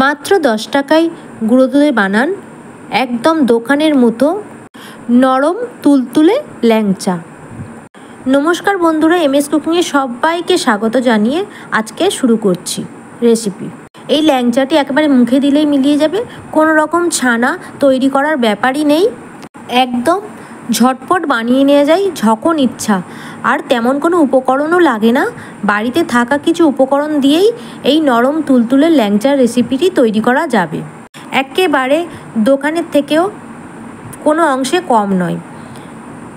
মাত্র 10 টাকায় গুঁড়ো দুধে বানান একদম দোকানের মতো নরম তুলতুলে ল্যাংচা। নমস্কার বন্ধুরা, এমএস কুকিংয়ে সবাইকে স্বাগত জানিয়ে আজকে শুরু করছি রেসিপি। এই ল্যাংচাটি একেবারে মুখে দিলেই মিলিয়ে যাবে, কোনো রকম ছানা তৈরি করার ব্যাপারই নেই, একদম ঝটপট বানিয়ে নেওয়া যায় যখন ইচ্ছা। আর তেমন কোনো উপকরণও লাগে না, বাড়িতে থাকা কিছু উপকরণ দিয়েই এই নরম তুলতুলে ল্যাংচার রেসিপিটি তৈরি করা যাবে। একেবারে দোকানের থেকেও কোনো অংশে কম নয়।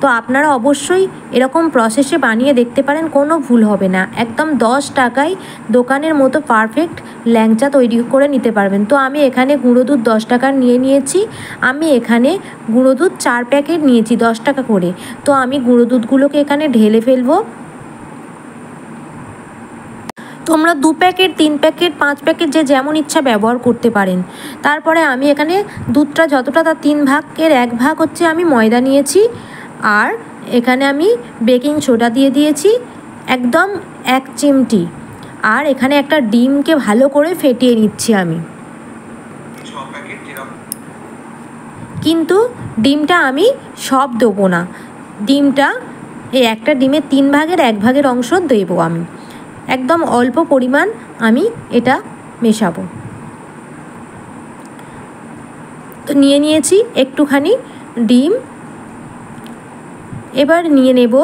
তো আপনারা অবশ্যই এরকম প্রসেসে বানিয়ে দেখতে পারেন, কোনো ভুল হবে না। একদম 10 টাকায় দোকানের মতো পারফেক্ট ল্যাংচা তৈরি করে নিতে পারবেন। তো আমি এখানে গুঁড়ো দুধ 10 টাকার নিয়েছি। আমি এখানে গুঁড়ো দুধ 4 প্যাকেট নিয়েছি 10 টাকা করে। তো আমি গুঁড়ো দুধগুলোকে এখানে ঢেলে ফেলবো। তোমরা 2 প্যাকেট 3 প্যাকেট 5 প্যাকেট যে যেমন ইচ্ছা ব্যবহার করতে পারেন। তারপরে আমি এখানে দুধটা যতটা তার 3 ভাগের 1 ভাগ হচ্ছে আমি ময়দা নিয়েছি। আর এখানে আমি বেকিং সোডা দিয়ে দিয়েছি একদম 1 চিমটি। আর এখানে একটা ডিমকে ভালো করে ফেটিয়ে নিচ্ছি আমি। কিন্তু ডিমটা আমি সব দেবো না, ডিমটা এই একটা ডিমের 3 ভাগের 1 ভাগের অংশ দেবো আমি। একদম অল্প পরিমাণ আমি এটা মেশাবো। তো নিয়েছি একটুখানি ডিম। এবার নিয়ে নেব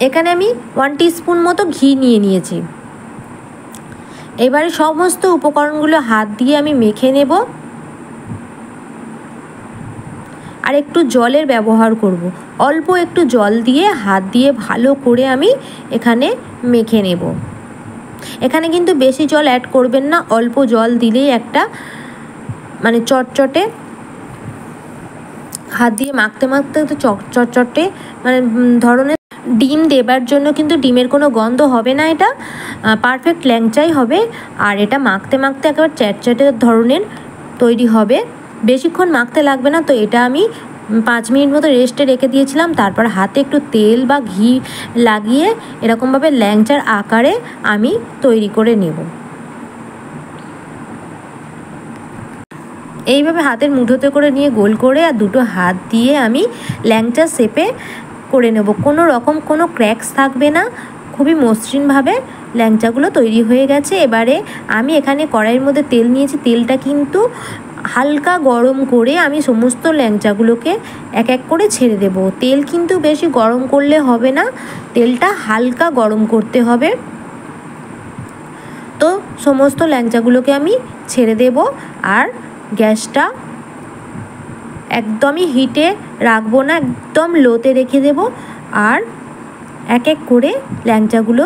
এখানে আমি 1 টিস্পুন মতো ঘি নিয়েছি। এবারে সমস্ত উপকরণগুলো হাত দিয়ে আমি মেখে নেব। আর একটু জলের ব্যবহার করব, অল্প একটু জল দিয়ে হাত দিয়ে ভালো করে আমি এখানে মেখে নেব। এখানে কিন্তু বেশি জল অ্যাড করবেন না, অল্প জল দিলেই একটা মানে চটচটে, হাত দিয়ে মাখতে মাখতে তো চটচটে মানে ধরনের ডিম দেবার জন্য কিন্তু ডিমের কোনো গন্ধ হবে না, এটা পারফেক্ট ল্যাংচাই হবে। আর এটা মাখতে মাখতে একেবারে চ্যাটচ্যাটে ধরনের তৈরি হবে, বেশিক্ষণ মাখতে লাগবে না। তো এটা আমি 5 মিনিট মতো রেস্টে রেখে দিয়েছিলাম। তারপর হাতে একটু তেল বা ঘি লাগিয়ে এরকমভাবে ল্যাংচার আকারে আমি তৈরি করে নেব। এইভাবে হাতের মুঠোতে করে নিয়ে গোল করে আর দুটো হাত দিয়ে আমি ল্যাংচা শেপে করে নেব। কোনো রকম কোনো ক্র্যাকস থাকবে না, খুবই মসৃণভাবে ল্যাংচাগুলো তৈরি হয়ে গেছে। এবারে আমি এখানে কড়াইয়ের মধ্যে তেল নিয়েছি, তেলটা কিন্তু হালকা গরম করে আমি সমস্ত ল্যাংচাগুলোকে এক এক করে ছেড়ে দেব। তেল কিন্তু বেশি গরম করলে হবে না, তেলটা হালকা গরম করতে হবে। তো সমস্ত ল্যাংচাগুলোকে আমি ছেড়ে দেব। আর গ্যাসটা একদমই হিটে রাখবো না, একদম লোতে রেখে দেব। আর এক এক করে ল্যাংচাগুলো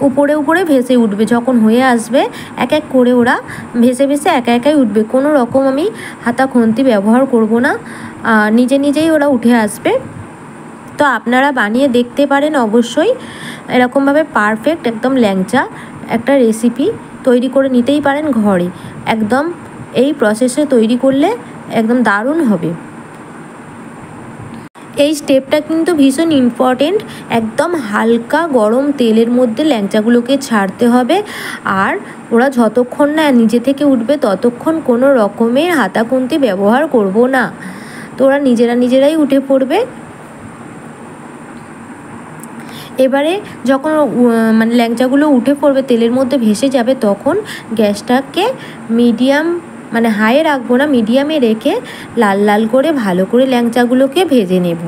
উপরে উপরে ভেসে উঠবে। যখন হয়ে আসবে এক এক করে ওরা ভেসে ভেসে একা একাই উঠবে, কোনো রকম আমি হাতা খুন্তি ব্যবহার করব না, নিজে নিজেই ওরা উঠে আসবে। তো আপনারা বানিয়ে দেখতে পারেন অবশ্যই, এরকমভাবে পারফেক্ট একদম ল্যাংচা একটা রেসিপি তৈরি করে নিতেই পারেন ঘরে। একদম এই প্রসেসে তৈরি করলে একদম দারুণ হবে। এই স্টেপটা কিন্তু ভীষণ ইম্পর্টেন্ট। একদম হালকা গরম তেলের মধ্যে ল্যাংচাগুলোকে ছাড়তে হবে। আর ওরা যতক্ষণ না নিজে থেকে উঠবে ততক্ষণ কোনো রকমের হাতা খুন্তি ব্যবহার করব না। তো ওরা নিজেরাই উঠে পড়বে। এবারে যখন মানে ল্যাংচাগুলো উঠে পড়বে, তেলের মধ্যে ভেসে যাবে, তখন গ্যাসটাকে মিডিয়াম মানে হাইয়ে রাখবো না, মিডিয়ামে রেখে লাল লাল করে ভালো করে ল্যাংচাগুলোকে ভেজে নেব।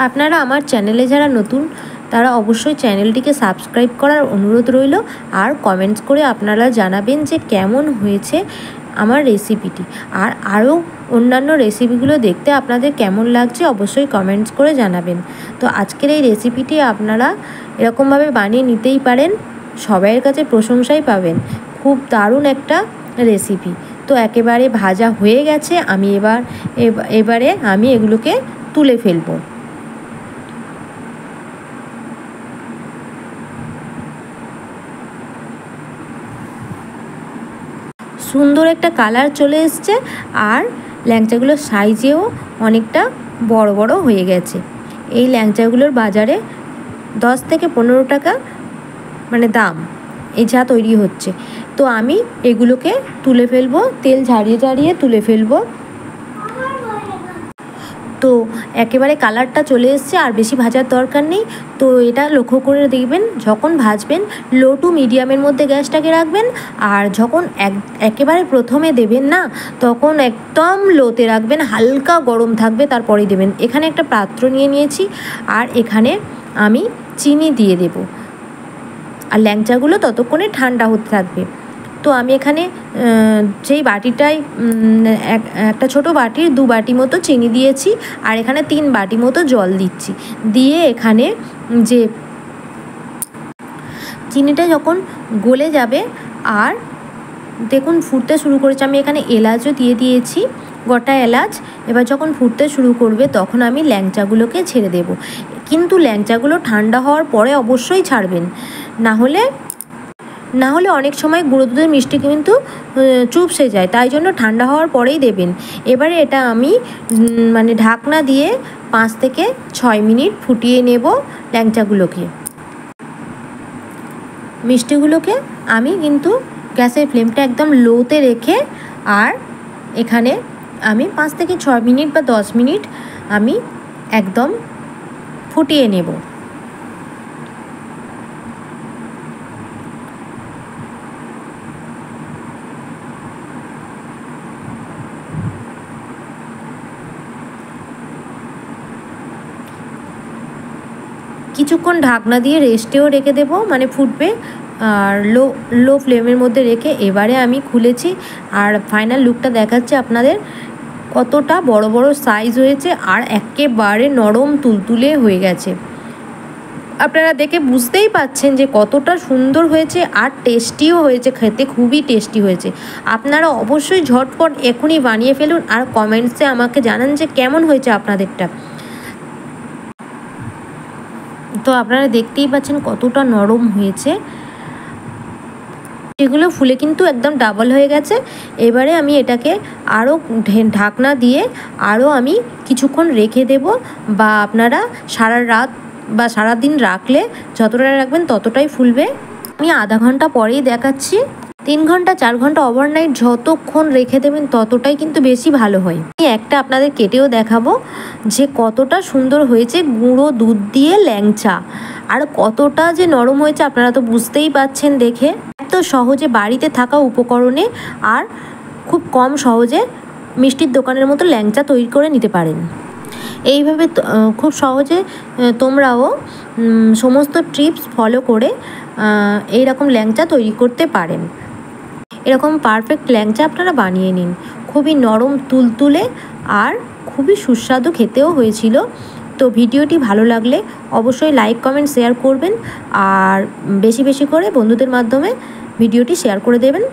আপনারা আমার চ্যানেলে যারা নতুন তারা অবশ্যই চ্যানেলটিকে সাবস্ক্রাইব করার অনুরোধ রইল। আর কমেন্টস করে আপনারা জানাবেন যে কেমন হয়েছে আমার রেসিপিটি। আর আরও অন্যান্য রেসিপিগুলো দেখতে আপনাদের কেমন লাগছে অবশ্যই কমেন্টস করে জানাবেন। তো আজকের এই রেসিপিটি আপনারা এরকমভাবে বানিয়ে নিতেই পারেন, সবাইয়ের কাছে প্রশংসাই পাবেন। খুব দারুণ একটা রেসিপি। তো একেবারে ভাজা হয়ে গেছে, আমি এবারে আমি এগুলোকে তুলে ফেলবো। সুন্দর একটা কালার চলে এসছে, আর ল্যাংচাগুলোর সাইজেও অনেকটা বড় বড় হয়ে গেছে। এই ল্যাংচাগুলোর বাজারে 10 থেকে 15 টাকা মানে দাম, এই যা তৈরি হচ্ছে। তো আমি এগুলোকে তুলে ফেলবো, তেল ঝারিয়ে ঝারিয়ে তুলে ফেলবো। তো একেবারে কালারটা চলে এসছে, আর বেশি ভাজার দরকার নেই। তো এটা লক্ষ্য করে দেখবেন, যখন ভাজবেন লো টু মিডিয়ামের মধ্যে গ্যাসটাকে রাখবেন, আর যখন একেবারে প্রথমে দেবেন না, তখন একদম লোতে রাখবেন, হালকা গরম থাকবে, তারপরেই দেবেন। এখানে একটা পাত্র নিয়ে নিয়েছি, আর এখানে আমি চিনি দিয়ে দেব, আর ল্যাংচাগুলো ততক্ষণে ঠান্ডা হতে থাকবে। তো আমি এখানে যেই বাটিটায় একটা ছোট বাটির 2 বাটি মতো চিনি দিয়েছি, আর এখানে 3 বাটি মতো জল দিচ্ছি। দিয়ে এখানে যে চিনিটা যখন গলে যাবে আর দেখুন ফুটতে শুরু করেছে, আমি এখানে এলাচও দিয়ে দিয়েছি, গোটা এলাচ। এবার যখন ফুটতে শুরু করবে তখন আমি ল্যাংচাগুলোকে ছেড়ে দেব, কিন্তু ল্যাংচাগুলো ঠান্ডা হওয়ার পরে অবশ্যই ছাড়বেন, না হলে অনেক সময় গুঁড়ো দুধের মিষ্টি কিন্তু চুপসে যায়, তাই জন্য ঠান্ডা হওয়ার পরেই দেবেন। এবারে এটা আমি মানে ঢাকনা দিয়ে 5 থেকে 6 মিনিট ফুটিয়ে নেব ল্যাংচাগুলোকে। মিষ্টিগুলোকে আমি কিন্তু গ্যাসের ফ্লেমটা একদম লোতে রেখে, আর এখানে আমি 5 থেকে 6 মিনিট বা 10 মিনিট আমি একদম ফুটিয়ে নেব। কিছুক্ষণ ঢাকনা দিয়ে রেস্টেও রেখে দেবো, মানে ফুটবে, আর লো ফ্লেমের মধ্যে রেখে এবারে আমি খুলেছি, আর ফাইনাল লুকটা দেখাচ্ছে আপনাদের। কতটা বড় বড় সাইজ হয়েছে, আর একেবারে নরম তুলতুলে হয়ে গেছে। আপনারা দেখে বুঝতেই পাচ্ছেন যে কতটা সুন্দর হয়েছে, আর টেস্টিও হয়েছে, খেতে খুবই টেস্টি হয়েছে। আপনারা অবশ্যই ঝটপট এখনই বানিয়ে ফেলুন, আর কমেন্টসে আমাকে জানান যে কেমন হয়েছে আপনাদেরটা। তো আপনারা দেখতেই পাচ্ছেন কতটা নরম হয়েছে, এগুলো ফুলে কিন্তু একদম ডাবল হয়ে গেছে। এবারে আমি এটাকে আরও ঢাকনা দিয়ে আরও আমি কিছুক্ষণ রেখে দেব, বা আপনারা সারা রাত বা সারা দিন রাখলে যতটা রাখবেন ততটাই ফুলবে। আমি আধা ঘন্টা পরেই দেখাচ্ছি। 3 ঘন্টা 4 ঘন্টা ওভারনাইট যতক্ষণ রেখে দেবেন ততটাই কিন্তু বেশি ভালো হয়। আমি একটা আপনাদের কেটেও দেখাবো যে কতটা সুন্দর হয়েছে গুঁড়ো দুধ দিয়ে ল্যাংচা, আর কতটা যে নরম হয়েছে আপনারা তো বুঝতেই পাচ্ছেন দেখে। এত সহজে বাড়িতে থাকা উপকরণে আর খুব কম সহজে মিষ্টির দোকানের মতো ল্যাংচা তৈরি করে নিতে পারেন। এইভাবে খুব সহজে তোমরাও সমস্ত টিপস ফলো করে এইরকম ল্যাংচা তৈরি করতে পারেন। এরকম পারফেক্ট ল্যাংচা আপনারা বানিয়ে নিন, খুবই নরম তুলতুলে আর খুবই সুস্বাদু খেতেও হয়েছিল। তো ভিডিওটি ভালো লাগলে অবশ্যই লাইক কমেন্ট শেয়ার করবেন, আর বেশি বেশি করে বন্ধুদের মাধ্যমে ভিডিওটি শেয়ার করে দেবেন।